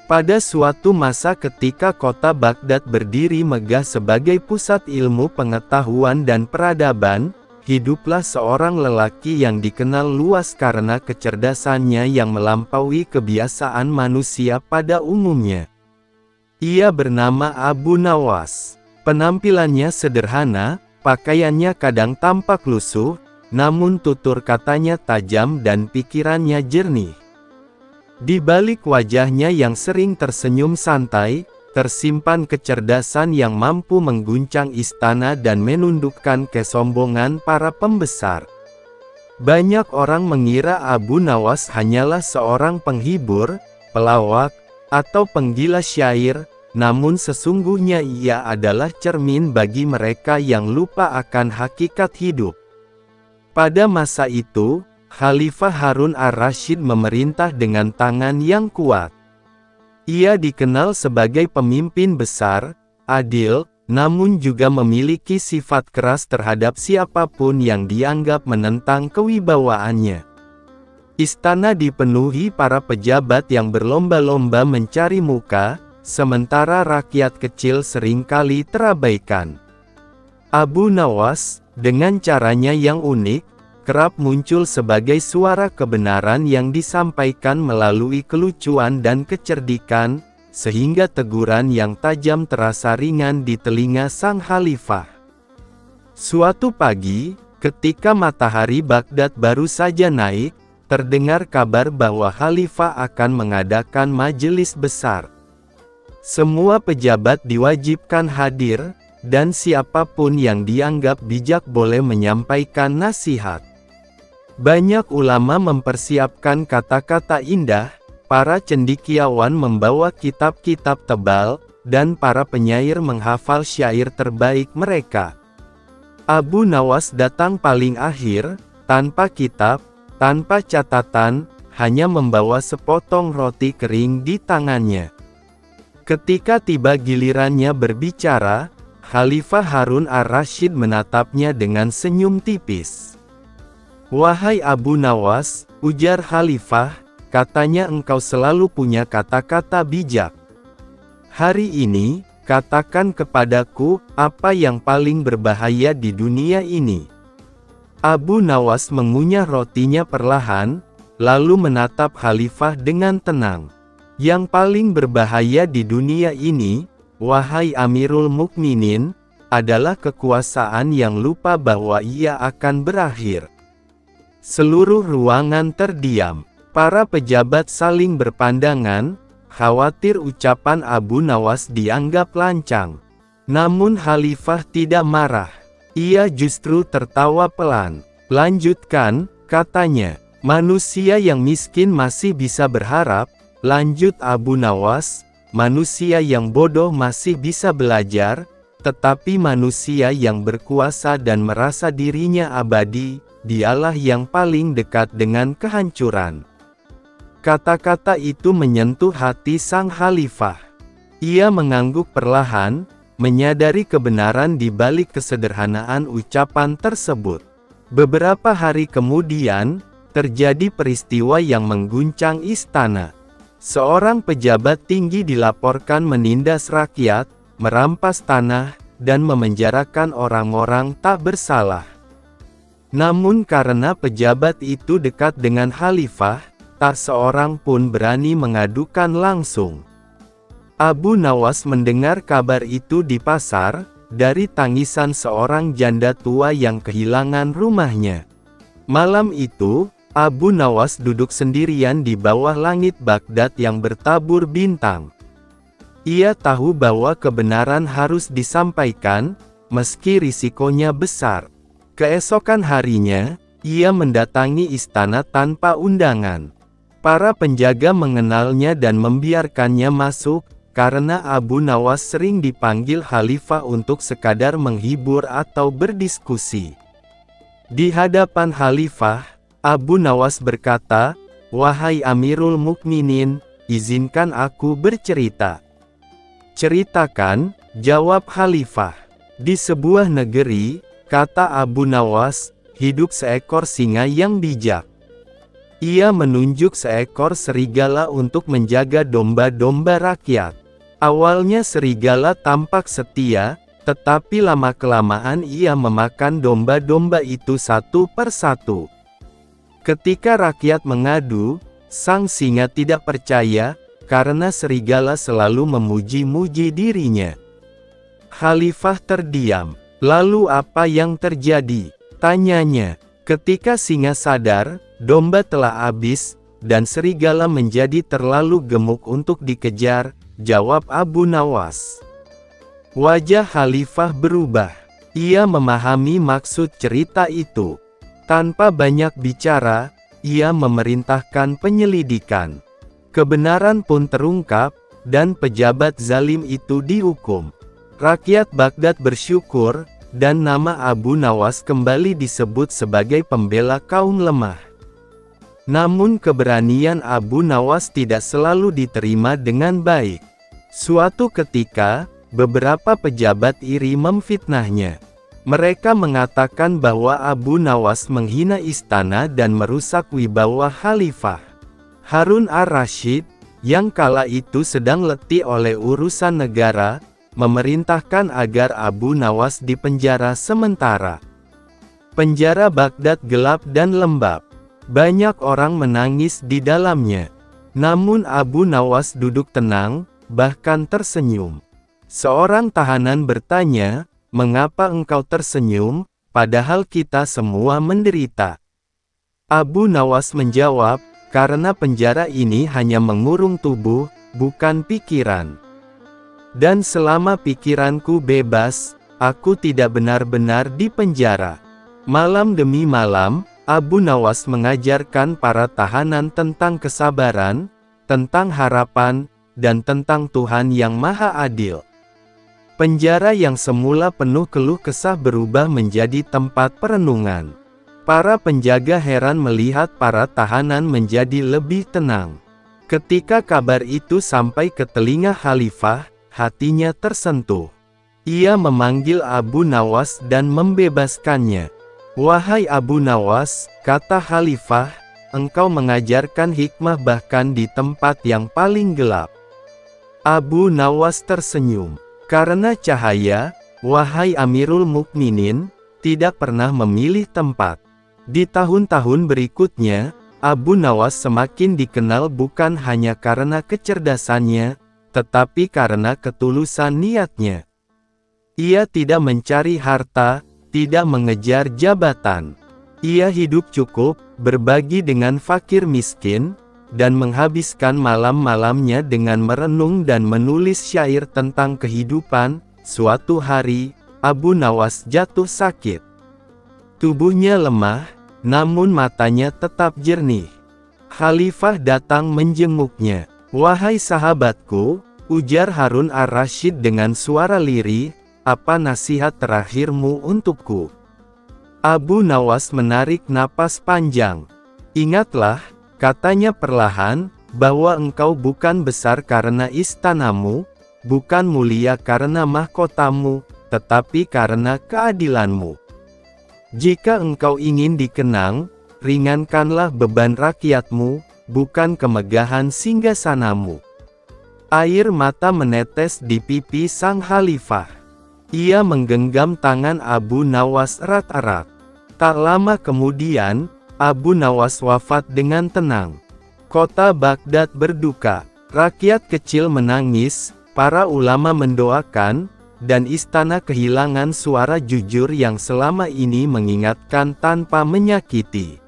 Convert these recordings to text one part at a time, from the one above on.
Pada suatu masa ketika kota Baghdad berdiri megah sebagai pusat ilmu pengetahuan dan peradaban, hiduplah seorang lelaki yang dikenal luas karena kecerdasannya yang melampaui kebiasaan manusia pada umumnya. Ia bernama Abu Nawas. Penampilannya sederhana, pakaiannya kadang tampak lusuh, namun tutur katanya tajam dan pikirannya jernih. Di balik wajahnya yang sering tersenyum santai, tersimpan kecerdasan yang mampu mengguncang istana dan menundukkan kesombongan para pembesar. Banyak orang mengira Abu Nawas hanyalah seorang penghibur, pelawak, atau penggila syair, namun sesungguhnya ia adalah cermin bagi mereka yang lupa akan hakikat hidup. Pada masa itu, Khalifah Harun ar-Rasyid memerintah dengan tangan yang kuat. Ia dikenal sebagai pemimpin besar, adil, namun juga memiliki sifat keras terhadap siapapun yang dianggap menentang kewibawaannya. Istana dipenuhi para pejabat yang berlomba-lomba mencari muka, sementara rakyat kecil seringkali terabaikan. Abu Nawas, dengan caranya yang unik, kerap muncul sebagai suara kebenaran yang disampaikan melalui kelucuan dan kecerdikan, sehingga teguran yang tajam terasa ringan di telinga sang khalifah. Suatu pagi, ketika matahari Baghdad baru saja naik, terdengar kabar bahwa khalifah akan mengadakan majelis besar. Semua pejabat diwajibkan hadir, dan siapapun yang dianggap bijak boleh menyampaikan nasihat. Banyak ulama mempersiapkan kata-kata indah, para cendekiawan membawa kitab-kitab tebal, dan para penyair menghafal syair terbaik mereka. Abu Nawas datang paling akhir, tanpa kitab, tanpa catatan, hanya membawa sepotong roti kering di tangannya. Ketika tiba gilirannya berbicara, Khalifah Harun ar-Rasyid menatapnya dengan senyum tipis. "Wahai Abu Nawas," ujar Khalifah, "katanya engkau selalu punya kata-kata bijak. Hari ini, katakan kepadaku, apa yang paling berbahaya di dunia ini?" Abu Nawas mengunyah rotinya perlahan, lalu menatap Khalifah dengan tenang. "Yang paling berbahaya di dunia ini, wahai Amirul Mukminin, adalah kekuasaan yang lupa bahwa ia akan berakhir." Seluruh ruangan terdiam. Para pejabat saling berpandangan, khawatir ucapan Abu Nawas dianggap lancang. Namun Khalifah tidak marah. Ia justru tertawa pelan. "Lanjutkan," katanya. "Manusia yang miskin masih bisa berharap," lanjut Abu Nawas, "manusia yang bodoh masih bisa belajar, tetapi manusia yang berkuasa dan merasa dirinya abadi, dialah yang paling dekat dengan kehancuran." Kata-kata itu menyentuh hati sang khalifah. Ia mengangguk perlahan, menyadari kebenaran di balik kesederhanaan ucapan tersebut. Beberapa hari kemudian, terjadi peristiwa yang mengguncang istana. Seorang pejabat tinggi dilaporkan menindas rakyat, merampas tanah, dan memenjarakan orang-orang tak bersalah. Namun karena pejabat itu dekat dengan khalifah, tak seorang pun berani mengadukan langsung. Abu Nawas mendengar kabar itu di pasar, dari tangisan seorang janda tua yang kehilangan rumahnya. Malam itu, Abu Nawas duduk sendirian di bawah langit Baghdad yang bertabur bintang. Ia tahu bahwa kebenaran harus disampaikan, meski risikonya besar. Keesokan harinya, ia mendatangi istana tanpa undangan. Para penjaga mengenalnya dan membiarkannya masuk, karena Abu Nawas sering dipanggil khalifah untuk sekadar menghibur atau berdiskusi. Di hadapan khalifah, Abu Nawas berkata, "Wahai Amirul Mukminin, izinkan aku bercerita." "Ceritakan," jawab khalifah. Di sebuah negeri, kata Abu Nawas, hidup seekor singa yang bijak. Ia menunjuk seekor serigala untuk menjaga domba-domba rakyat. Awalnya serigala tampak setia, tetapi lama-kelamaan ia memakan domba-domba itu satu persatu. Ketika rakyat mengadu, sang singa tidak percaya, karena serigala selalu memuji-muji dirinya. Khalifah terdiam. Lalu apa yang terjadi? Tanyanya. Ketika singa sadar, domba telah habis, dan serigala menjadi terlalu gemuk untuk dikejar, jawab Abu Nawas. Wajah Khalifah berubah. Ia memahami maksud cerita itu. Tanpa banyak bicara, ia memerintahkan penyelidikan. Kebenaran pun terungkap, dan pejabat zalim itu dihukum. Rakyat Baghdad bersyukur, dan nama Abu Nawas kembali disebut sebagai pembela kaum lemah. Namun keberanian Abu Nawas tidak selalu diterima dengan baik. Suatu ketika, beberapa pejabat iri memfitnahnya. Mereka mengatakan bahwa Abu Nawas menghina istana dan merusak wibawa Khalifah. Harun ar-Rasyid, yang kala itu sedang letih oleh urusan negara, memerintahkan agar Abu Nawas dipenjara sementara. Penjara Baghdad gelap dan lembab. Banyak orang menangis di dalamnya. Namun Abu Nawas duduk tenang, bahkan tersenyum. Seorang tahanan bertanya, "Mengapa engkau tersenyum, padahal kita semua menderita?" Abu Nawas menjawab, "Karena penjara ini hanya mengurung tubuh, bukan pikiran. Dan selama pikiranku bebas, aku tidak benar-benar dipenjara." Malam demi malam, Abu Nawas mengajarkan para tahanan tentang kesabaran, tentang harapan, dan tentang Tuhan yang Maha Adil. Penjara yang semula penuh keluh kesah berubah menjadi tempat perenungan. Para penjaga heran melihat para tahanan menjadi lebih tenang. Ketika kabar itu sampai ke telinga Khalifah, hatinya tersentuh. Ia memanggil Abu Nawas dan membebaskannya. "Wahai Abu Nawas," kata Khalifah, "engkau mengajarkan hikmah bahkan di tempat yang paling gelap." Abu Nawas tersenyum. "Karena cahaya, wahai Amirul Mukminin, tidak pernah memilih tempat." Di tahun-tahun berikutnya, Abu Nawas semakin dikenal bukan hanya karena kecerdasannya, tetapi karena ketulusan niatnya. Ia tidak mencari harta, tidak mengejar jabatan. Ia hidup cukup, berbagi dengan fakir miskin, dan menghabiskan malam-malamnya dengan merenung dan menulis syair tentang kehidupan. Suatu hari, Abu Nawas jatuh sakit. Tubuhnya lemah, namun matanya tetap jernih. Khalifah datang menjenguknya. "Wahai sahabatku," ujar Harun ar-Rasyid dengan suara lirih, "apa nasihat terakhirmu untukku?" Abu Nawas menarik napas panjang. "Ingatlah," katanya perlahan, "bahwa engkau bukan besar karena istanamu, bukan mulia karena mahkotamu, tetapi karena keadilanmu. Jika engkau ingin dikenang, ringankanlah beban rakyatmu, bukan kemegahan singgasanamu." Air mata menetes di pipi sang khalifah. Ia menggenggam tangan Abu Nawas erat-erat. Tak lama kemudian, Abu Nawas wafat dengan tenang. Kota Baghdad berduka, rakyat kecil menangis, para ulama mendoakan, dan istana kehilangan suara jujur yang selama ini mengingatkan tanpa menyakiti.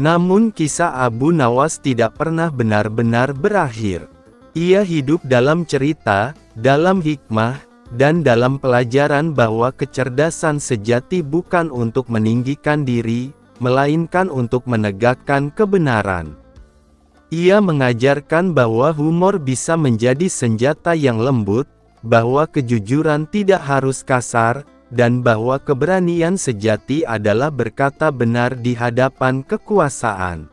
Namun kisah Abu Nawas tidak pernah benar-benar berakhir. Ia hidup dalam cerita, dalam hikmah, dan dalam pelajaran bahwa kecerdasan sejati bukan untuk meninggikan diri, melainkan untuk menegakkan kebenaran. Ia mengajarkan bahwa humor bisa menjadi senjata yang lembut, bahwa kejujuran tidak harus kasar, dan bahwa keberanian sejati adalah berkata benar di hadapan kekuasaan.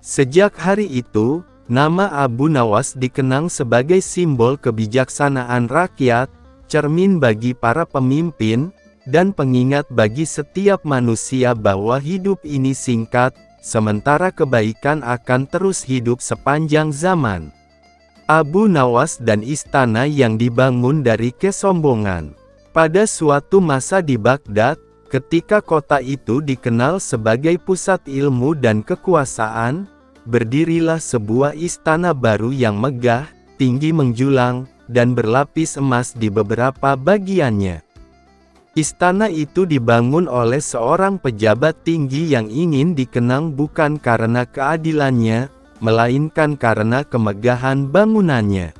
Sejak hari itu, nama Abu Nawas dikenang sebagai simbol kebijaksanaan rakyat, cermin bagi para pemimpin, dan pengingat bagi setiap manusia bahwa hidup ini singkat, sementara kebaikan akan terus hidup sepanjang zaman. Abu Nawas dan istana yang dibangun dari kesombongan. Pada suatu masa di Baghdad, ketika kota itu dikenal sebagai pusat ilmu dan kekuasaan, berdirilah sebuah istana baru yang megah, tinggi menjulang, dan berlapis emas di beberapa bagiannya. Istana itu dibangun oleh seorang pejabat tinggi yang ingin dikenang bukan karena keadilannya, melainkan karena kemegahan bangunannya.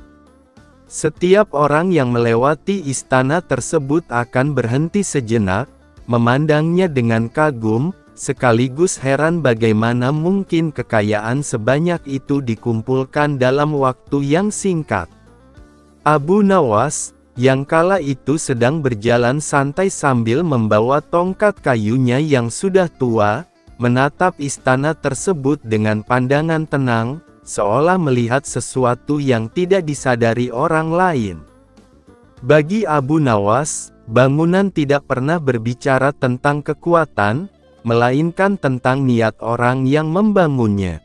Setiap orang yang melewati istana tersebut akan berhenti sejenak, memandangnya dengan kagum, sekaligus heran bagaimana mungkin kekayaan sebanyak itu dikumpulkan dalam waktu yang singkat. Abu Nawas, yang kala itu sedang berjalan santai sambil membawa tongkat kayunya yang sudah tua, menatap istana tersebut dengan pandangan tenang, seolah melihat sesuatu yang tidak disadari orang lain. Bagi Abu Nawas, bangunan tidak pernah berbicara tentang kekuatan, melainkan tentang niat orang yang membangunnya.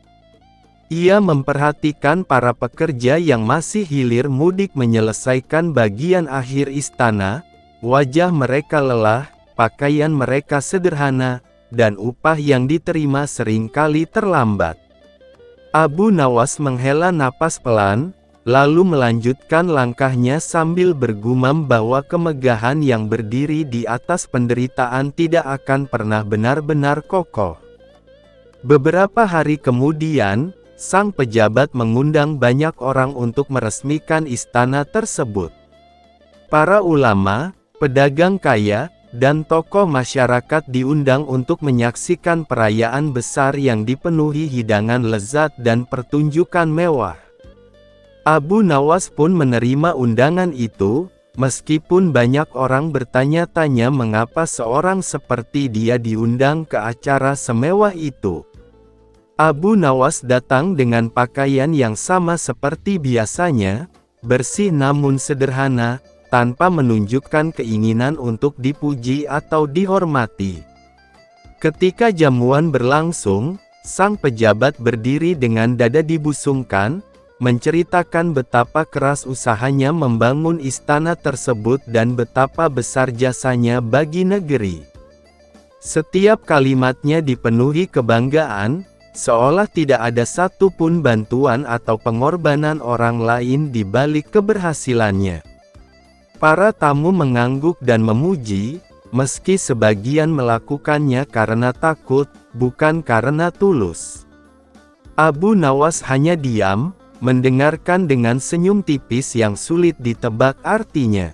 Ia memperhatikan para pekerja yang masih hilir mudik menyelesaikan bagian akhir istana, wajah mereka lelah, pakaian mereka sederhana, dan upah yang diterima seringkali terlambat. Abu Nawas menghela napas pelan, lalu melanjutkan langkahnya sambil bergumam bahwa kemegahan yang berdiri di atas penderitaan tidak akan pernah benar-benar kokoh. Beberapa hari kemudian, sang pejabat mengundang banyak orang untuk meresmikan istana tersebut. Para ulama, pedagang kaya, dan tokoh masyarakat diundang untuk menyaksikan perayaan besar yang dipenuhi hidangan lezat dan pertunjukan mewah. Abu Nawas pun menerima undangan itu, meskipun banyak orang bertanya-tanya mengapa seorang seperti dia diundang ke acara semewah itu. Abu Nawas datang dengan pakaian yang sama seperti biasanya, bersih namun sederhana, tanpa menunjukkan keinginan untuk dipuji atau dihormati. Ketika jamuan berlangsung, sang pejabat berdiri dengan dada dibusungkan, menceritakan betapa keras usahanya membangun istana tersebut dan betapa besar jasanya bagi negeri. Setiap kalimatnya dipenuhi kebanggaan, seolah tidak ada satupun bantuan atau pengorbanan orang lain di balik keberhasilannya. Para tamu mengangguk dan memuji, meski sebagian melakukannya karena takut, bukan karena tulus. Abu Nawas hanya diam, mendengarkan dengan senyum tipis yang sulit ditebak artinya.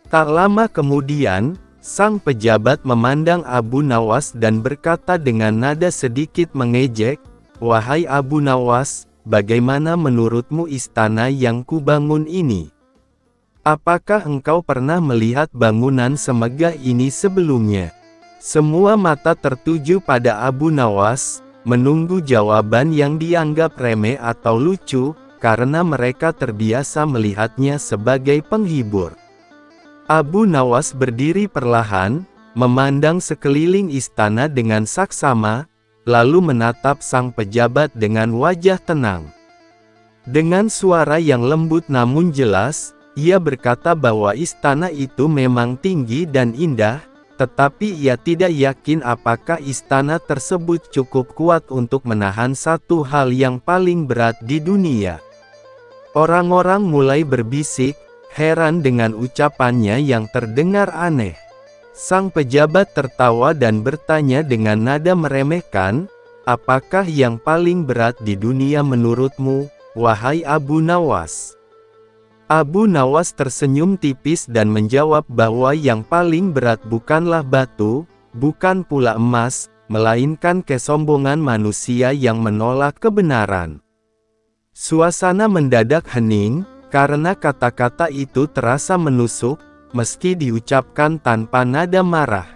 Tak lama kemudian, sang pejabat memandang Abu Nawas dan berkata dengan nada sedikit mengejek, "Wahai Abu Nawas, bagaimana menurutmu istana yang kubangun ini? Apakah engkau pernah melihat bangunan semegah ini sebelumnya?" Semua mata tertuju pada Abu Nawas, menunggu jawaban yang dianggap remeh atau lucu, karena mereka terbiasa melihatnya sebagai penghibur. Abu Nawas berdiri perlahan, memandang sekeliling istana dengan saksama, lalu menatap sang pejabat dengan wajah tenang. Dengan suara yang lembut namun jelas, ia berkata bahwa istana itu memang tinggi dan indah, tetapi ia tidak yakin apakah istana tersebut cukup kuat untuk menahan satu hal yang paling berat di dunia. Orang-orang mulai berbisik, heran dengan ucapannya yang terdengar aneh. Sang pejabat tertawa dan bertanya dengan nada meremehkan, "Apakah yang paling berat di dunia menurutmu, wahai Abu Nawas?" Abu Nawas tersenyum tipis dan menjawab bahwa yang paling berat bukanlah batu, bukan pula emas, melainkan kesombongan manusia yang menolak kebenaran. Suasana mendadak hening, karena kata-kata itu terasa menusuk, meski diucapkan tanpa nada marah.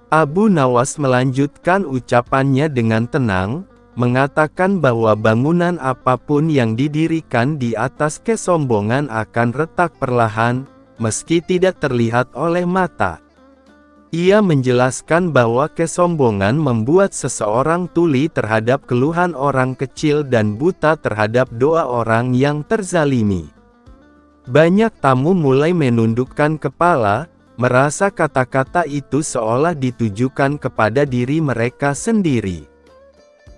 Abu Nawas melanjutkan ucapannya dengan tenang, mengatakan bahwa bangunan apapun yang didirikan di atas kesombongan akan retak perlahan, meski tidak terlihat oleh mata. Ia menjelaskan bahwa kesombongan membuat seseorang tuli terhadap keluhan orang kecil dan buta terhadap doa orang yang terzalimi. Banyak tamu mulai menundukkan kepala, merasa kata-kata itu seolah ditujukan kepada diri mereka sendiri.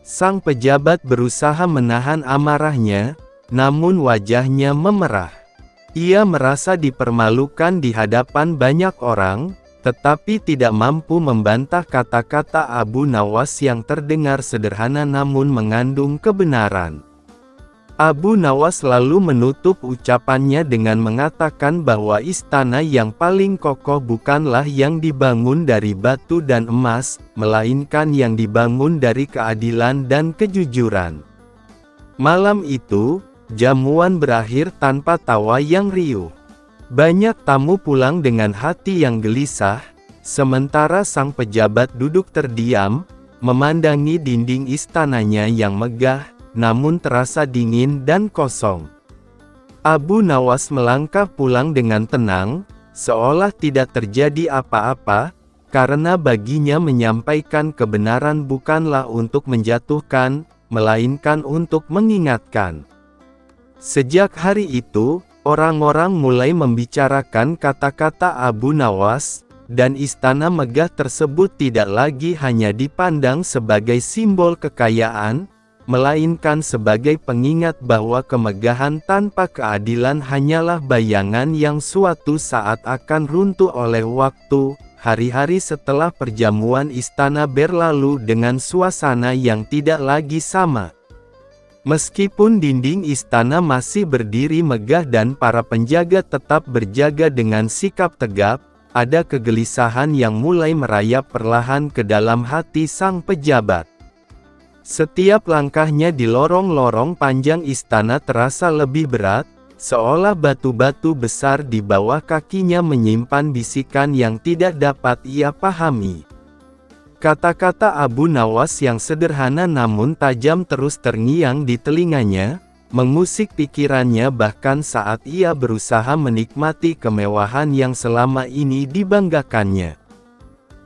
Sang pejabat berusaha menahan amarahnya, namun wajahnya memerah. Ia merasa dipermalukan di hadapan banyak orang, tetapi tidak mampu membantah kata-kata Abu Nawas yang terdengar sederhana namun mengandung kebenaran. Abu Nawas lalu menutup ucapannya dengan mengatakan bahwa istana yang paling kokoh bukanlah yang dibangun dari batu dan emas, melainkan yang dibangun dari keadilan dan kejujuran. Malam itu, jamuan berakhir tanpa tawa yang riuh. Banyak tamu pulang dengan hati yang gelisah, sementara sang pejabat duduk terdiam, memandangi dinding istananya yang megah, namun terasa dingin dan kosong. Abu Nawas melangkah pulang dengan tenang, seolah tidak terjadi apa-apa, karena baginya menyampaikan kebenaran bukanlah untuk menjatuhkan, melainkan untuk mengingatkan. Sejak hari itu, orang-orang mulai membicarakan kata-kata Abu Nawas, dan istana megah tersebut tidak lagi hanya dipandang sebagai simbol kekayaan, melainkan sebagai pengingat bahwa kemegahan tanpa keadilan hanyalah bayangan yang suatu saat akan runtuh oleh waktu. Hari-hari setelah perjamuan istana berlalu dengan suasana yang tidak lagi sama. Meskipun dinding istana masih berdiri megah dan para penjaga tetap berjaga dengan sikap tegap, ada kegelisahan yang mulai merayap perlahan ke dalam hati sang pejabat. Setiap langkahnya di lorong-lorong panjang istana terasa lebih berat, seolah batu-batu besar di bawah kakinya menyimpan bisikan yang tidak dapat ia pahami. Kata-kata Abu Nawas yang sederhana namun tajam terus terngiang di telinganya, mengusik pikirannya bahkan saat ia berusaha menikmati kemewahan yang selama ini dibanggakannya.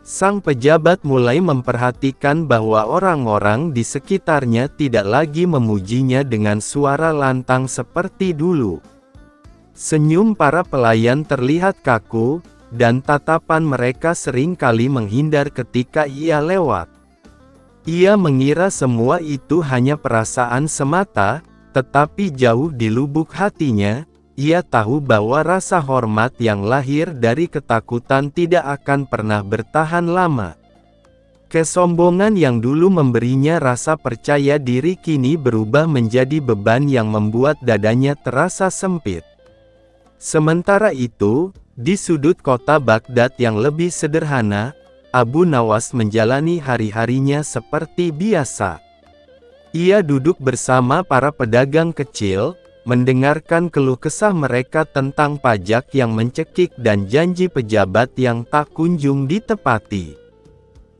Sang pejabat mulai memperhatikan bahwa orang-orang di sekitarnya tidak lagi memujinya dengan suara lantang seperti dulu. Senyum para pelayan terlihat kaku, dan tatapan mereka sering kali menghindar ketika ia lewat. Ia mengira semua itu hanya perasaan semata, tetapi jauh di lubuk hatinya, ia tahu bahwa rasa hormat yang lahir dari ketakutan tidak akan pernah bertahan lama. Kesombongan yang dulu memberinya rasa percaya diri kini berubah menjadi beban yang membuat dadanya terasa sempit. Sementara itu, di sudut kota Baghdad yang lebih sederhana, Abu Nawas menjalani hari-harinya seperti biasa. Ia duduk bersama para pedagang kecil, mendengarkan keluh kesah mereka tentang pajak yang mencekik dan janji pejabat yang tak kunjung ditepati.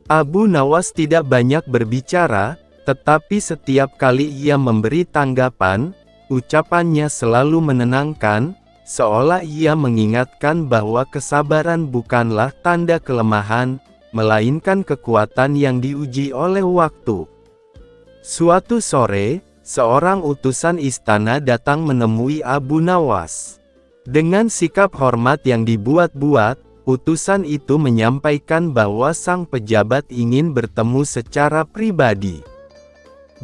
Abu Nawas tidak banyak berbicara, tetapi setiap kali ia memberi tanggapan, ucapannya selalu menenangkan, seolah ia mengingatkan bahwa kesabaran bukanlah tanda kelemahan, melainkan kekuatan yang diuji oleh waktu. Suatu sore, seorang utusan istana datang menemui Abu Nawas. Dengan sikap hormat yang dibuat-buat, utusan itu menyampaikan bahwa sang pejabat ingin bertemu secara pribadi.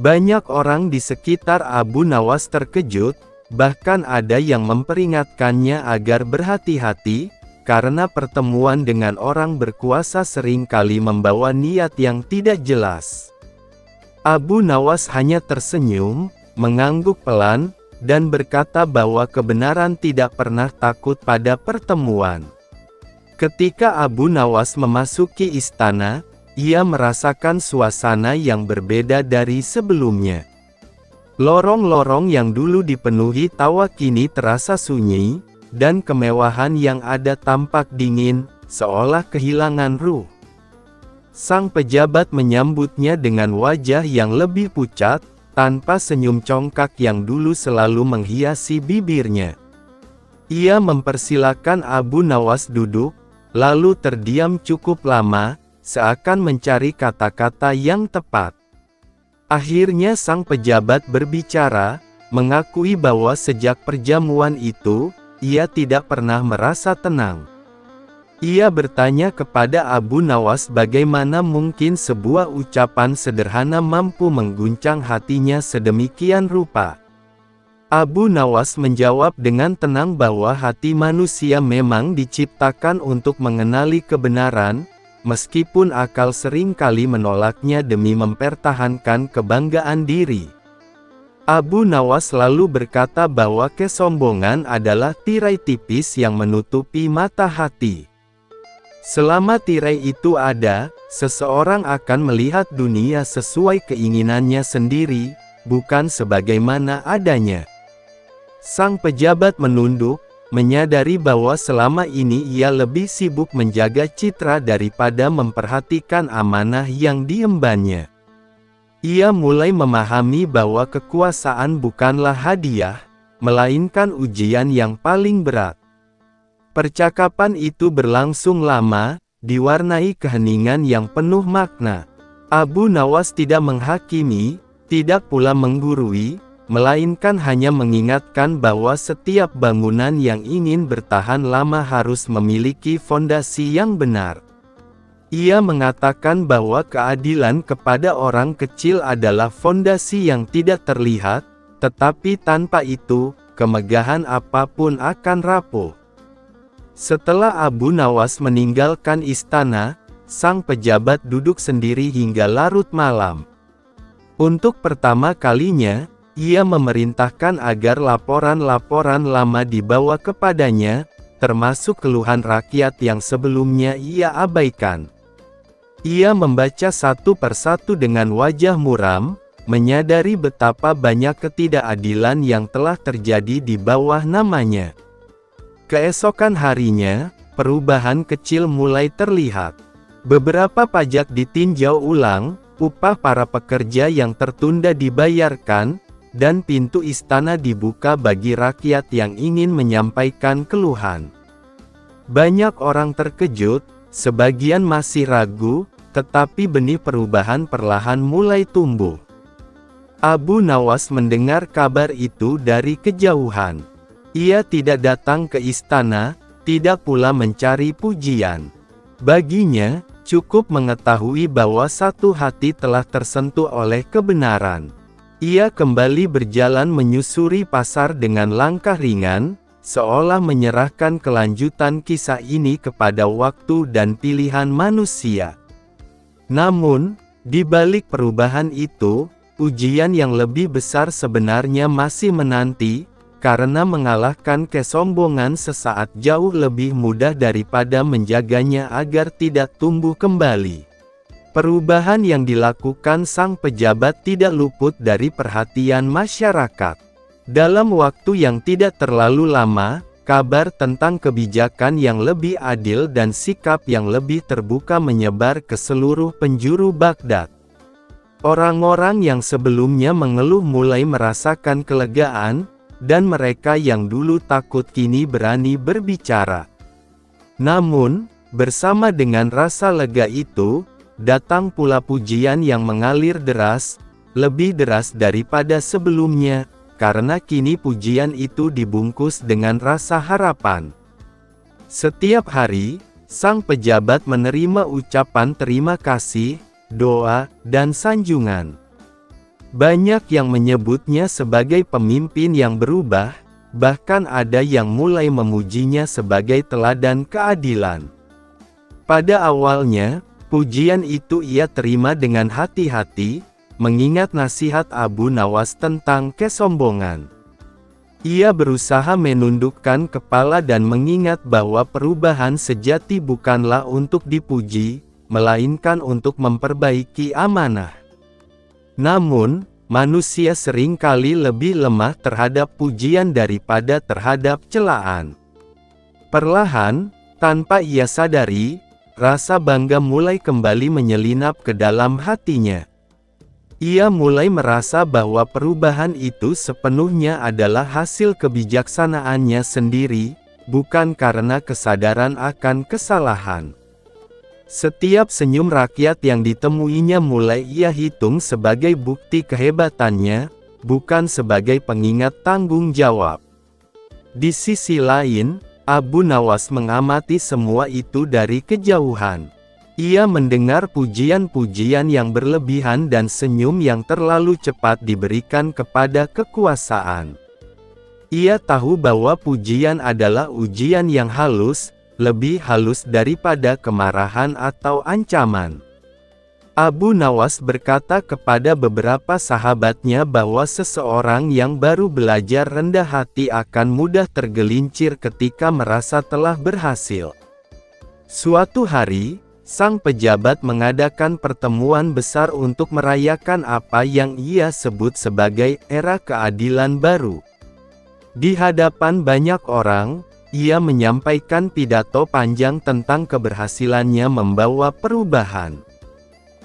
Banyak orang di sekitar Abu Nawas terkejut, bahkan ada yang memperingatkannya agar berhati-hati, karena pertemuan dengan orang berkuasa seringkali membawa niat yang tidak jelas. Abu Nawas hanya tersenyum, mengangguk pelan, dan berkata bahwa kebenaran tidak pernah takut pada pertemuan. Ketika Abu Nawas memasuki istana, ia merasakan suasana yang berbeda dari sebelumnya. Lorong-lorong yang dulu dipenuhi tawa kini terasa sunyi, dan kemewahan yang ada tampak dingin, seolah kehilangan ruh. Sang pejabat menyambutnya dengan wajah yang lebih pucat, tanpa senyum congkak yang dulu selalu menghiasi bibirnya. Ia mempersilakan Abu Nawas duduk, lalu terdiam cukup lama, seakan mencari kata-kata yang tepat. Akhirnya sang pejabat berbicara, mengakui bahwa sejak perjamuan itu, ia tidak pernah merasa tenang. Ia bertanya kepada Abu Nawas bagaimana mungkin sebuah ucapan sederhana mampu mengguncang hatinya sedemikian rupa. Abu Nawas menjawab dengan tenang bahwa hati manusia memang diciptakan untuk mengenali kebenaran, meskipun akal sering kali menolaknya demi mempertahankan kebanggaan diri. Abu Nawas lalu berkata bahwa kesombongan adalah tirai tipis yang menutupi mata hati. Selama tirai itu ada, seseorang akan melihat dunia sesuai keinginannya sendiri, bukan sebagaimana adanya. Sang pejabat menunduk, menyadari bahwa selama ini ia lebih sibuk menjaga citra daripada memperhatikan amanah yang diembannya. Ia mulai memahami bahwa kekuasaan bukanlah hadiah, melainkan ujian yang paling berat. Percakapan itu berlangsung lama, diwarnai keheningan yang penuh makna. Abu Nawas tidak menghakimi, tidak pula menggurui, melainkan hanya mengingatkan bahwa setiap bangunan yang ingin bertahan lama harus memiliki fondasi yang benar. Ia mengatakan bahwa keadilan kepada orang kecil adalah fondasi yang tidak terlihat, tetapi tanpa itu, kemegahan apapun akan rapuh. Setelah Abu Nawas meninggalkan istana, sang pejabat duduk sendiri hingga larut malam. Untuk pertama kalinya, ia memerintahkan agar laporan-laporan lama dibawa kepadanya, termasuk keluhan rakyat yang sebelumnya ia abaikan. Ia membaca satu persatu dengan wajah muram, menyadari betapa banyak ketidakadilan yang telah terjadi di bawah namanya. Keesokan harinya, perubahan kecil mulai terlihat. Beberapa pajak ditinjau ulang, upah para pekerja yang tertunda dibayarkan, dan pintu istana dibuka bagi rakyat yang ingin menyampaikan keluhan. Banyak orang terkejut, sebagian masih ragu, tetapi benih perubahan perlahan mulai tumbuh. Abu Nawas mendengar kabar itu dari kejauhan. Ia tidak datang ke istana, tidak pula mencari pujian. Baginya, cukup mengetahui bahwa satu hati telah tersentuh oleh kebenaran. Ia kembali berjalan menyusuri pasar dengan langkah ringan, seolah menyerahkan kelanjutan kisah ini kepada waktu dan pilihan manusia. Namun, di balik perubahan itu, ujian yang lebih besar sebenarnya masih menanti, karena mengalahkan kesombongan sesaat jauh lebih mudah daripada menjaganya agar tidak tumbuh kembali. Perubahan yang dilakukan sang pejabat tidak luput dari perhatian masyarakat. Dalam waktu yang tidak terlalu lama, kabar tentang kebijakan yang lebih adil dan sikap yang lebih terbuka menyebar ke seluruh penjuru Baghdad. Orang-orang yang sebelumnya mengeluh mulai merasakan kelegaan, dan mereka yang dulu takut kini berani berbicara. Namun, bersama dengan rasa lega itu, datang pula pujian yang mengalir deras, lebih deras daripada sebelumnya, karena kini pujian itu dibungkus dengan rasa harapan. Setiap hari, sang pejabat menerima ucapan terima kasih, doa, dan sanjungan. Banyak yang menyebutnya sebagai pemimpin yang berubah, bahkan ada yang mulai memujinya sebagai teladan keadilan. Pada awalnya, pujian itu ia terima dengan hati-hati, mengingat nasihat Abu Nawas tentang kesombongan. Ia berusaha menundukkan kepala dan mengingat bahwa perubahan sejati bukanlah untuk dipuji, melainkan untuk memperbaiki amanah. Namun, manusia seringkali lebih lemah terhadap pujian daripada terhadap celaan. Perlahan, tanpa ia sadari, rasa bangga mulai kembali menyelinap ke dalam hatinya. Ia mulai merasa bahwa perubahan itu sepenuhnya adalah hasil kebijaksanaannya sendiri, bukan karena kesadaran akan kesalahan. Setiap senyum rakyat yang ditemuinya mulai ia hitung sebagai bukti kehebatannya, bukan sebagai pengingat tanggung jawab. Di sisi lain, Abu Nawas mengamati semua itu dari kejauhan. Ia mendengar pujian-pujian yang berlebihan dan senyum yang terlalu cepat diberikan kepada kekuasaan. Ia tahu bahwa pujian adalah ujian yang halus, lebih halus daripada kemarahan atau ancaman. Abu Nawas berkata kepada beberapa sahabatnya bahwa seseorang yang baru belajar rendah hati akan mudah tergelincir ketika merasa telah berhasil. Suatu hari, sang pejabat mengadakan pertemuan besar untuk merayakan apa yang ia sebut sebagai era keadilan baru. Di hadapan banyak orang, ia menyampaikan pidato panjang tentang keberhasilannya membawa perubahan.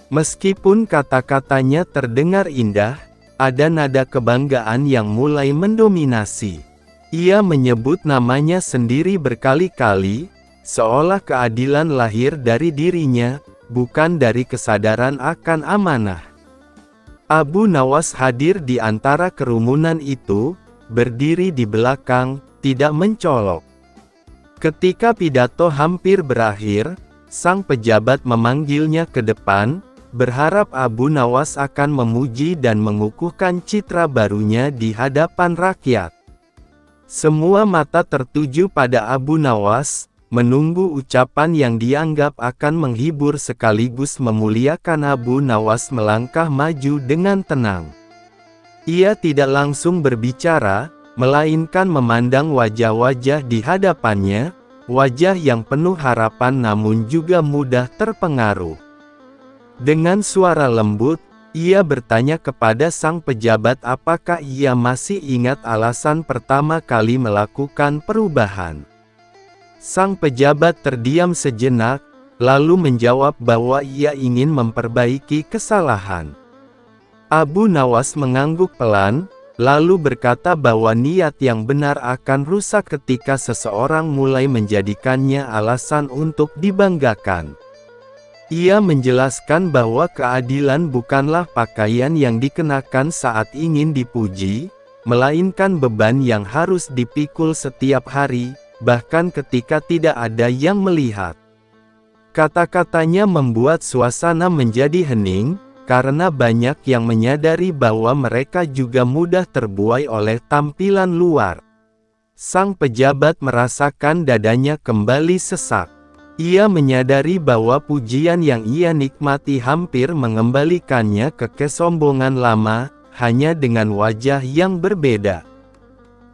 Meskipun kata-katanya terdengar indah, ada nada kebanggaan yang mulai mendominasi. Ia menyebut namanya sendiri berkali-kali, seolah keadilan lahir dari dirinya, bukan dari kesadaran akan amanah. Abu Nawas hadir di antara kerumunan itu, berdiri di belakang, tidak mencolok. Ketika pidato hampir berakhir, sang pejabat memanggilnya ke depan, berharap Abu Nawas akan memuji dan mengukuhkan citra barunya di hadapan rakyat. Semua mata tertuju pada Abu Nawas, menunggu ucapan yang dianggap akan menghibur sekaligus memuliakan. Abu Nawas melangkah maju dengan tenang. Ia tidak langsung berbicara, melainkan memandang wajah-wajah di hadapannya, wajah yang penuh harapan namun juga mudah terpengaruh. Dengan suara lembut, ia bertanya kepada sang pejabat apakah ia masih ingat alasan pertama kali melakukan perubahan. Sang pejabat terdiam sejenak, lalu menjawab bahwa ia ingin memperbaiki kesalahan. Abu Nawas mengangguk pelan, lalu berkata bahwa niat yang benar akan rusak ketika seseorang mulai menjadikannya alasan untuk dibanggakan. Ia menjelaskan bahwa keadilan bukanlah pakaian yang dikenakan saat ingin dipuji, melainkan beban yang harus dipikul setiap hari, bahkan ketika tidak ada yang melihat. Kata-katanya membuat suasana menjadi hening, karena banyak yang menyadari bahwa mereka juga mudah terbuai oleh tampilan luar. Sang pejabat merasakan dadanya kembali sesak. Ia menyadari bahwa pujian yang ia nikmati hampir mengembalikannya ke kesombongan lama, hanya dengan wajah yang berbeda.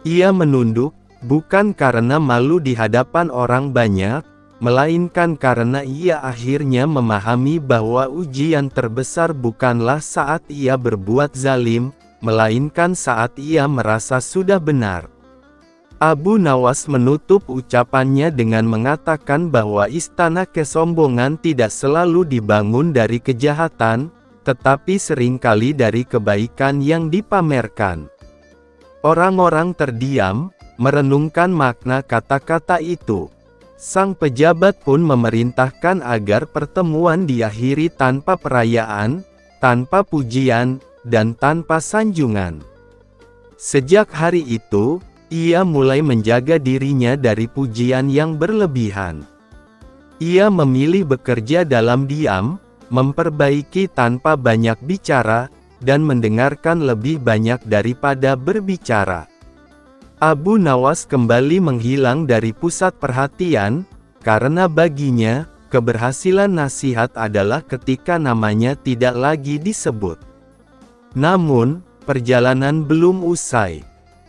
Ia menunduk, bukan karena malu di hadapan orang banyak, melainkan karena ia akhirnya memahami bahwa ujian terbesar bukanlah saat ia berbuat zalim, melainkan saat ia merasa sudah benar. Abu Nawas menutup ucapannya dengan mengatakan bahwa istana kesombongan tidak selalu dibangun dari kejahatan, tetapi seringkali dari kebaikan yang dipamerkan. Orang-orang terdiam, merenungkan makna kata-kata itu. Sang pejabat pun memerintahkan agar pertemuan diakhiri tanpa perayaan, tanpa pujian, dan tanpa sanjungan. Sejak hari itu, ia mulai menjaga dirinya dari pujian yang berlebihan. Ia memilih bekerja dalam diam, memperbaiki tanpa banyak bicara, dan mendengarkan lebih banyak daripada berbicara. Abu Nawas kembali menghilang dari pusat perhatian, karena baginya, keberhasilan nasihat adalah ketika namanya tidak lagi disebut. Namun, perjalanan belum usai.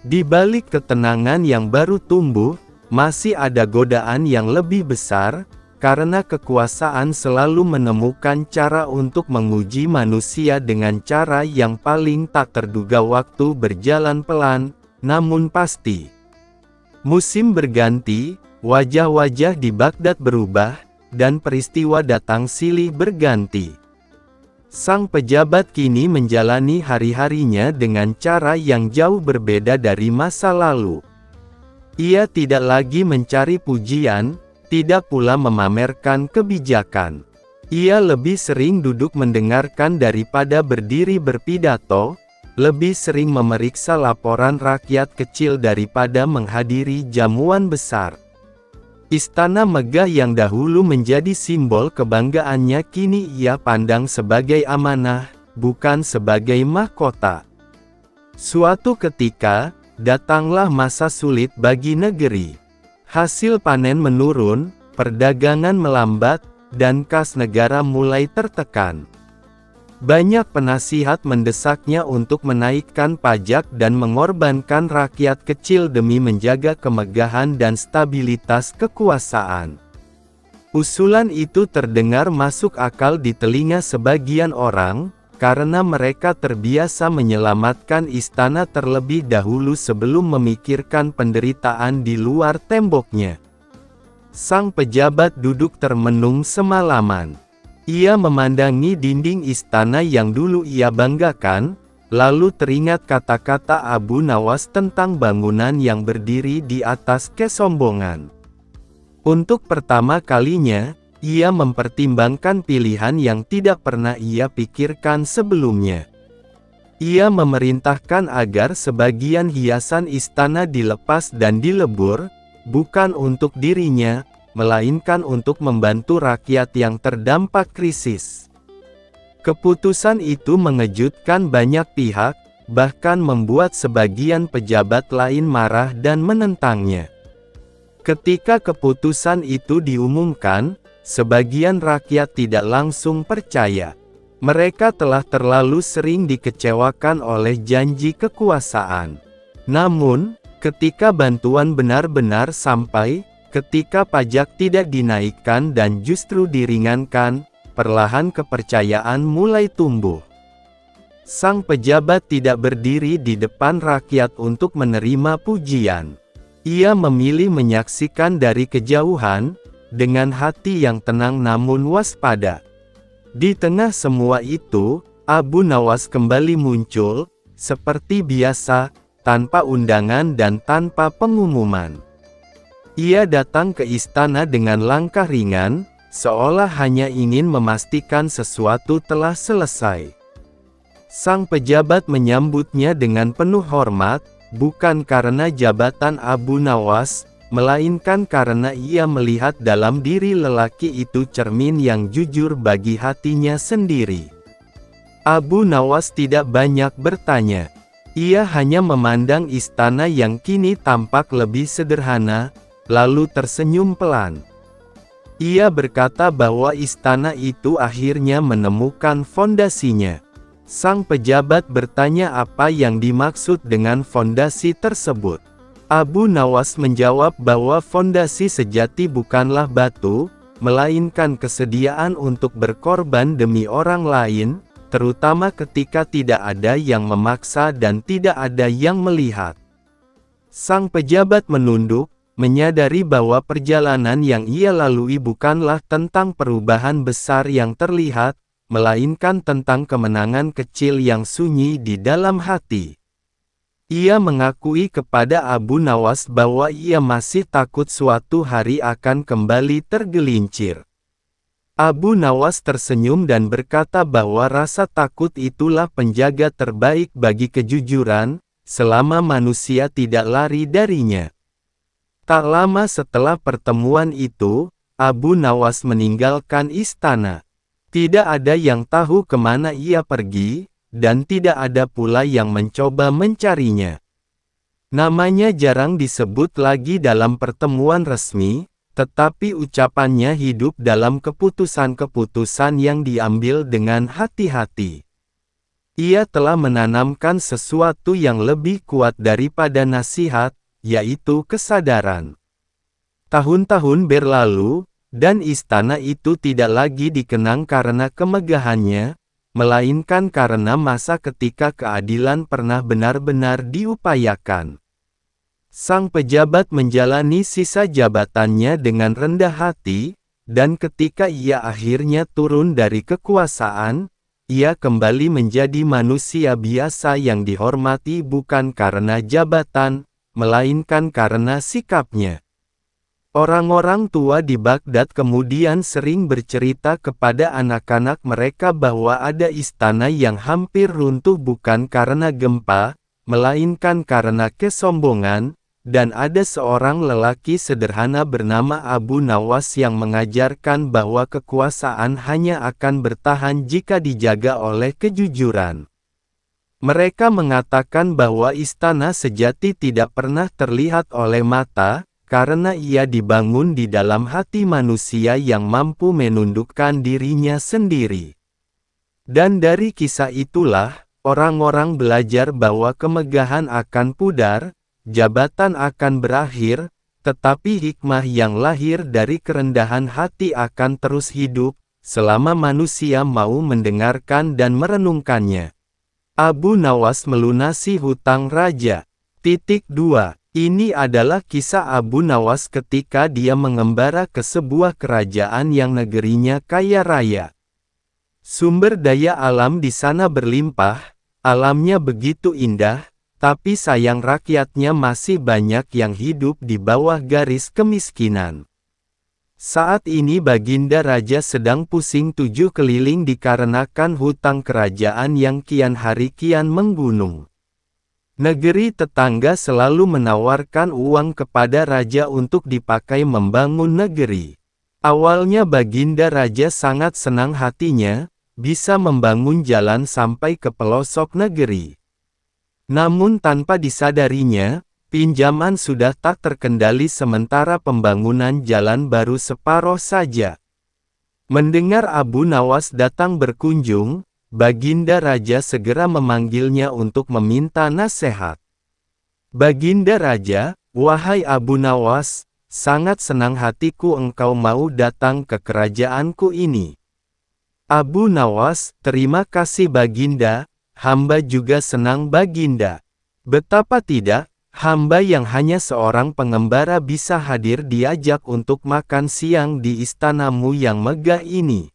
Di balik ketenangan yang baru tumbuh, masih ada godaan yang lebih besar, karena kekuasaan selalu menemukan cara untuk menguji manusia dengan cara yang paling tak terduga. Waktu berjalan pelan, namun pasti. Musim berganti, wajah-wajah di Baghdad berubah, dan peristiwa datang silih berganti. Sang pejabat kini menjalani hari-harinya dengan cara yang jauh berbeda dari masa lalu. Ia tidak lagi mencari pujian, tidak pula memamerkan kebijakan. Ia lebih sering duduk mendengarkan daripada berdiri berpidato, lebih sering memeriksa laporan rakyat kecil daripada menghadiri jamuan besar. Istana megah yang dahulu menjadi simbol kebanggaannya kini ia pandang sebagai amanah, bukan sebagai mahkota. Suatu ketika, datanglah masa sulit bagi negeri. Hasil panen menurun, perdagangan melambat, dan kas negara mulai tertekan. Banyak penasihat mendesaknya untuk menaikkan pajak dan mengorbankan rakyat kecil demi menjaga kemegahan dan stabilitas kekuasaan. Usulan itu terdengar masuk akal di telinga sebagian orang, karena mereka terbiasa menyelamatkan istana terlebih dahulu sebelum memikirkan penderitaan di luar temboknya. Sang pejabat duduk termenung semalaman. Ia memandangi dinding istana yang dulu ia banggakan, lalu teringat kata-kata Abu Nawas tentang bangunan yang berdiri di atas kesombongan. Untuk pertama kalinya, ia mempertimbangkan pilihan yang tidak pernah ia pikirkan sebelumnya. Ia memerintahkan agar sebagian hiasan istana dilepas dan dilebur, bukan untuk dirinya, melainkan untuk membantu rakyat yang terdampak krisis. Keputusan itu mengejutkan banyak pihak, bahkan membuat sebagian pejabat lain marah dan menentangnya. Ketika keputusan itu diumumkan, sebagian rakyat tidak langsung percaya. Mereka telah terlalu sering dikecewakan oleh janji kekuasaan. Namun, ketika bantuan benar-benar sampai, ketika pajak tidak dinaikkan dan justru diringankan, perlahan kepercayaan mulai tumbuh. Sang pejabat tidak berdiri di depan rakyat untuk menerima pujian. Ia memilih menyaksikan dari kejauhan, dengan hati yang tenang namun waspada. Di tengah semua itu, Abu Nawas kembali muncul, seperti biasa, tanpa undangan dan tanpa pengumuman. Ia datang ke istana dengan langkah ringan, seolah hanya ingin memastikan sesuatu telah selesai. Sang pejabat menyambutnya dengan penuh hormat, bukan karena jabatan Abu Nawas, melainkan karena ia melihat dalam diri lelaki itu cermin yang jujur bagi hatinya sendiri. Abu Nawas tidak banyak bertanya. Ia hanya memandang istana yang kini tampak lebih sederhana, lalu tersenyum pelan. Ia berkata bahwa istana itu akhirnya menemukan fondasinya. Sang pejabat bertanya apa yang dimaksud dengan fondasi tersebut. Abu Nawas menjawab bahwa fondasi sejati bukanlah batu, melainkan kesediaan untuk berkorban demi orang lain, terutama ketika tidak ada yang memaksa dan tidak ada yang melihat. Sang pejabat menunduk, menyadari bahwa perjalanan yang ia lalui bukanlah tentang perubahan besar yang terlihat, melainkan tentang kemenangan kecil yang sunyi di dalam hati. Ia mengakui kepada Abu Nawas bahwa ia masih takut suatu hari akan kembali tergelincir. Abu Nawas tersenyum dan berkata bahwa rasa takut itulah penjaga terbaik bagi kejujuran, selama manusia tidak lari darinya. Tak lama setelah pertemuan itu, Abu Nawas meninggalkan istana. Tidak ada yang tahu kemana ia pergi, dan tidak ada pula yang mencoba mencarinya. Namanya jarang disebut lagi dalam pertemuan resmi, tetapi ucapannya hidup dalam keputusan-keputusan yang diambil dengan hati-hati. Ia telah menanamkan sesuatu yang lebih kuat daripada nasihat, yaitu kesadaran. Tahun-tahun berlalu, dan istana itu tidak lagi dikenang karena kemegahannya, melainkan karena masa ketika keadilan pernah benar-benar diupayakan. Sang pejabat menjalani sisa jabatannya dengan rendah hati, dan ketika ia akhirnya turun dari kekuasaan, ia kembali menjadi manusia biasa yang dihormati bukan karena jabatan, melainkan karena sikapnya. Orang-orang tua di Baghdad kemudian sering bercerita kepada anak-anak mereka bahwa ada istana yang hampir runtuh bukan karena gempa, melainkan karena kesombongan, dan ada seorang lelaki sederhana bernama Abu Nawas yang mengajarkan bahwa kekuasaan hanya akan bertahan jika dijaga oleh kejujuran. Mereka mengatakan bahwa istana sejati tidak pernah terlihat oleh mata, karena ia dibangun di dalam hati manusia yang mampu menundukkan dirinya sendiri. Dan dari kisah itulah, orang-orang belajar bahwa kemegahan akan pudar, jabatan akan berakhir, tetapi hikmah yang lahir dari kerendahan hati akan terus hidup, selama manusia mau mendengarkan dan merenungkannya. Abu Nawas melunasi hutang raja. 2. Ini adalah kisah Abu Nawas ketika dia mengembara ke sebuah kerajaan yang negerinya kaya raya. Sumber daya alam di sana berlimpah, alamnya begitu indah, tapi sayang rakyatnya masih banyak yang hidup di bawah garis kemiskinan. Saat ini Baginda Raja sedang pusing 7 keliling dikarenakan hutang kerajaan yang kian hari kian menggunung. Negeri tetangga selalu menawarkan uang kepada raja untuk dipakai membangun negeri. Awalnya Baginda Raja sangat senang hatinya, bisa membangun jalan sampai ke pelosok negeri. Namun tanpa disadarinya, pinjaman sudah tak terkendali sementara pembangunan jalan baru separuh saja. Mendengar Abu Nawas datang berkunjung, Baginda Raja segera memanggilnya untuk meminta nasihat. Baginda Raja, wahai Abu Nawas, sangat senang hatiku engkau mau datang ke kerajaanku ini. Abu Nawas, terima kasih Baginda, hamba juga senang Baginda. Betapa tidak, hamba yang hanya seorang pengembara bisa hadir diajak untuk makan siang di istanamu yang megah ini.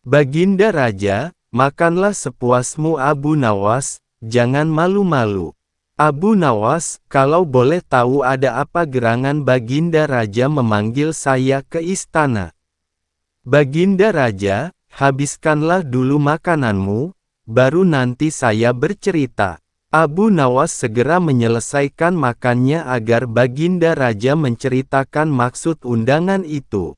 Baginda Raja, makanlah sepuasmu Abu Nawas, jangan malu-malu. Abu Nawas, kalau boleh tahu ada apa gerangan Baginda Raja memanggil saya ke istana? Baginda Raja, habiskanlah dulu makananmu, baru nanti saya bercerita. Abu Nawas segera menyelesaikan makannya agar Baginda Raja menceritakan maksud undangan itu.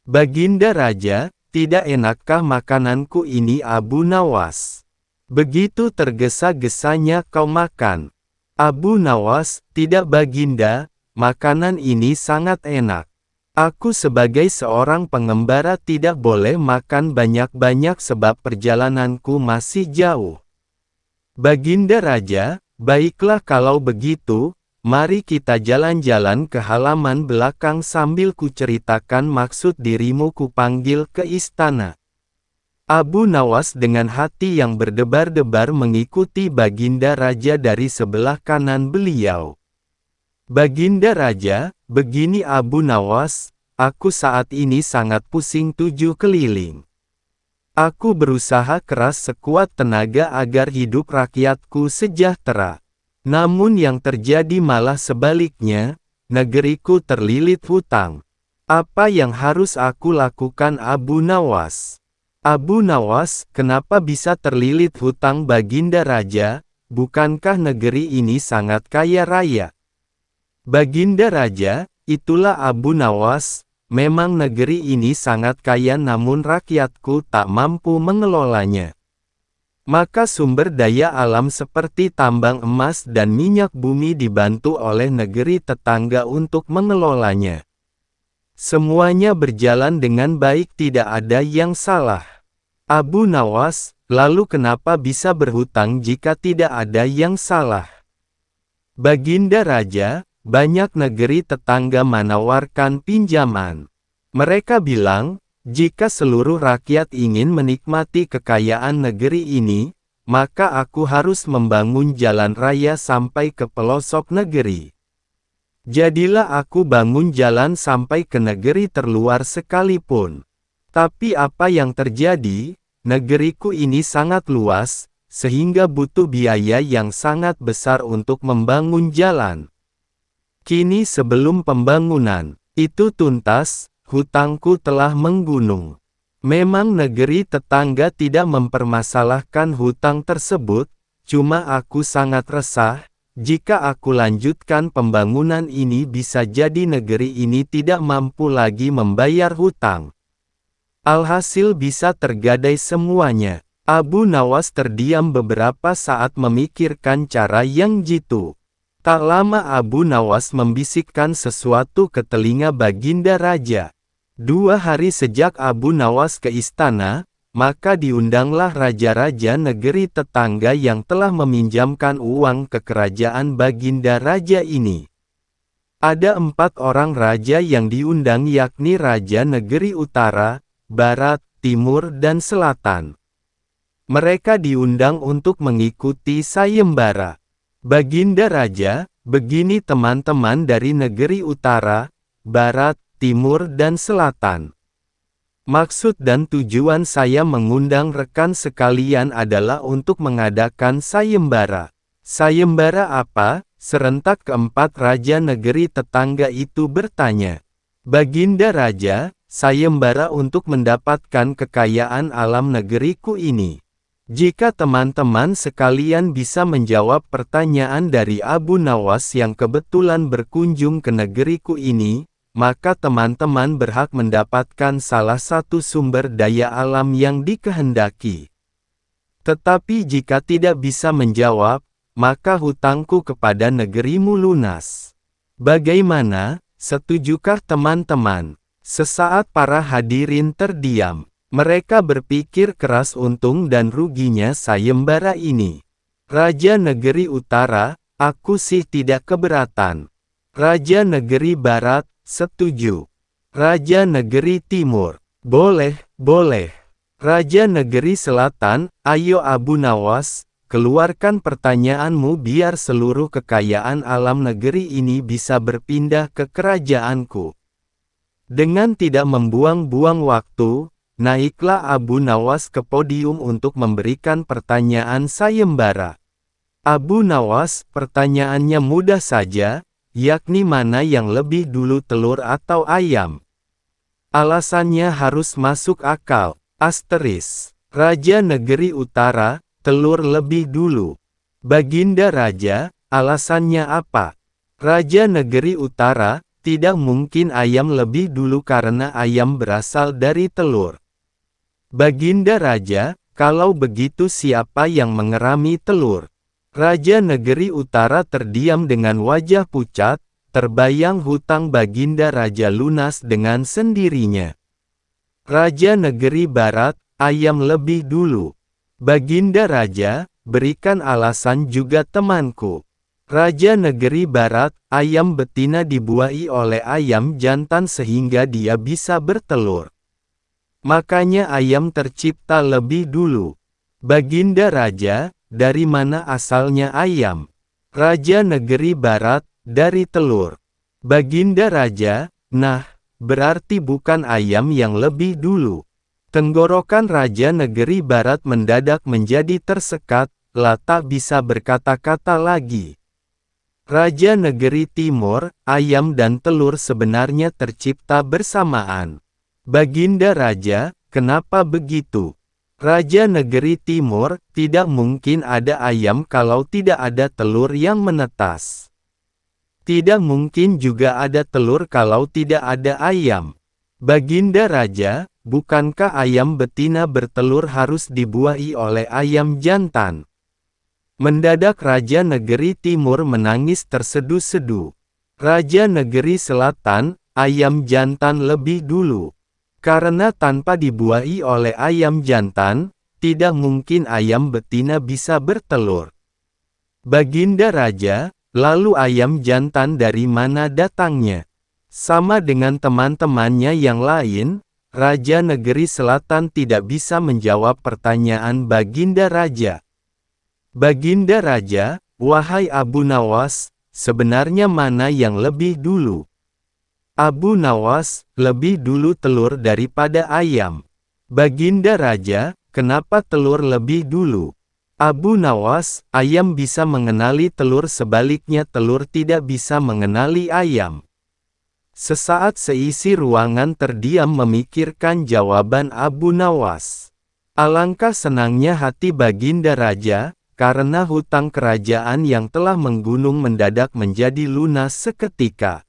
Baginda Raja, tidak enakkah makananku ini Abu Nawas? Begitu tergesa-gesanya kau makan. Abu Nawas, tidak Baginda, makanan ini sangat enak. Aku sebagai seorang pengembara tidak boleh makan banyak-banyak sebab perjalananku masih jauh. Baginda Raja, baiklah kalau begitu, mari kita jalan-jalan ke halaman belakang sambil kuceritakan maksud dirimu kupanggil ke istana. Abu Nawas dengan hati yang berdebar-debar mengikuti Baginda Raja dari sebelah kanan beliau. Baginda Raja, begini Abu Nawas, aku saat ini sangat pusing 7 keliling. Aku berusaha keras sekuat tenaga agar hidup rakyatku sejahtera. Namun yang terjadi malah sebaliknya, negeriku terlilit hutang. Apa yang harus aku lakukan Abu Nawas? Abu Nawas, kenapa bisa terlilit hutang Baginda Raja? Bukankah negeri ini sangat kaya raya? Baginda Raja, itulah Abu Nawas, memang negeri ini sangat kaya namun rakyatku tak mampu mengelolanya. Maka sumber daya alam seperti tambang emas dan minyak bumi dibantu oleh negeri tetangga untuk mengelolanya. Semuanya berjalan dengan baik, tidak ada yang salah. Abu Nawas, lalu kenapa bisa berhutang jika tidak ada yang salah? Baginda Raja, banyak negeri tetangga menawarkan pinjaman. Mereka bilang, jika seluruh rakyat ingin menikmati kekayaan negeri ini, maka aku harus membangun jalan raya sampai ke pelosok negeri. Jadilah aku bangun jalan sampai ke negeri terluar sekalipun. Tapi apa yang terjadi? Negeriku ini sangat luas, sehingga butuh biaya yang sangat besar untuk membangun jalan. Kini sebelum pembangunan itu tuntas, hutangku telah menggunung. Memang negeri tetangga tidak mempermasalahkan hutang tersebut, cuma aku sangat resah. Jika aku lanjutkan pembangunan ini bisa jadi negeri ini tidak mampu lagi membayar hutang. Alhasil bisa tergadai semuanya. Abu Nawas terdiam beberapa saat memikirkan cara yang jitu. Tak lama Abu Nawas membisikkan sesuatu ke telinga Baginda Raja. 2 hari sejak Abu Nawas ke istana, maka diundanglah raja-raja negeri tetangga yang telah meminjamkan uang ke kerajaan Baginda Raja ini. Ada 4 orang raja yang diundang yakni Raja Negeri Utara, Barat, Timur dan Selatan. Mereka diundang untuk mengikuti sayembara. Baginda Raja, begini teman-teman dari negeri Utara, Barat, Timur dan Selatan. Maksud dan tujuan saya mengundang rekan sekalian adalah untuk mengadakan sayembara. Sayembara apa? Serentak keempat raja negeri tetangga itu bertanya. Baginda Raja, sayembara untuk mendapatkan kekayaan alam negeriku ini. Jika teman-teman sekalian bisa menjawab pertanyaan dari Abu Nawas yang kebetulan berkunjung ke negeriku ini, maka teman-teman berhak mendapatkan salah satu sumber daya alam yang dikehendaki. Tetapi jika tidak bisa menjawab, maka hutangku kepada negerimu lunas. Bagaimana, setujukah teman-teman? Sesaat para hadirin terdiam. Mereka berpikir keras untung dan ruginya sayembara ini. Raja Negeri Utara, aku sih tidak keberatan. Raja Negeri Barat, setuju. Raja Negeri Timur, boleh, boleh. Raja Negeri Selatan, ayo Abu Nawas, keluarkan pertanyaanmu biar seluruh kekayaan alam negeri ini bisa berpindah ke kerajaanku. Dengan tidak membuang-buang waktu, naiklah Abu Nawas ke podium untuk memberikan pertanyaan sayembara. Abu Nawas, pertanyaannya mudah saja, yakni mana yang lebih dulu telur atau ayam? Alasannya harus masuk akal. Asteris. Raja Negeri Utara, telur lebih dulu. Baginda Raja, alasannya apa? Raja Negeri Utara, tidak mungkin ayam lebih dulu karena ayam berasal dari telur. Baginda Raja, kalau begitu siapa yang mengerami telur? Raja Negeri Utara terdiam dengan wajah pucat, terbayang hutang Baginda Raja lunas dengan sendirinya. Raja Negeri Barat, ayam lebih dulu. Baginda Raja, berikan alasan juga temanku. Raja Negeri Barat, ayam betina dibuahi oleh ayam jantan sehingga dia bisa bertelur. Makanya ayam tercipta lebih dulu. Baginda Raja, dari mana asalnya ayam? Raja Negeri Barat, dari telur. Baginda Raja, nah, berarti bukan ayam yang lebih dulu. Tenggorokan Raja Negeri Barat mendadak menjadi tersekat, tak bisa berkata-kata lagi. Raja Negeri Timur, ayam dan telur sebenarnya tercipta bersamaan. Baginda Raja, kenapa begitu? Raja Negeri Timur, tidak mungkin ada ayam kalau tidak ada telur yang menetas. Tidak mungkin juga ada telur kalau tidak ada ayam. Baginda Raja, bukankah ayam betina bertelur harus dibuahi oleh ayam jantan? Mendadak Raja Negeri Timur menangis terseduh-seduh. Raja Negeri Selatan, ayam jantan lebih dulu. Karena tanpa dibuahi oleh ayam jantan, tidak mungkin ayam betina bisa bertelur. Baginda Raja, lalu ayam jantan dari mana datangnya? Sama dengan teman-temannya yang lain, Raja Negeri Selatan tidak bisa menjawab pertanyaan Baginda Raja. Baginda Raja, wahai Abu Nawas, sebenarnya mana yang lebih dulu? Abu Nawas, lebih dulu telur daripada ayam. Baginda Raja, kenapa telur lebih dulu? Abu Nawas, ayam bisa mengenali telur, sebaliknya telur tidak bisa mengenali ayam. Sesaat seisi ruangan terdiam memikirkan jawaban Abu Nawas. Alangkah senangnya hati Baginda Raja, karena hutang kerajaan yang telah menggunung mendadak menjadi lunas seketika.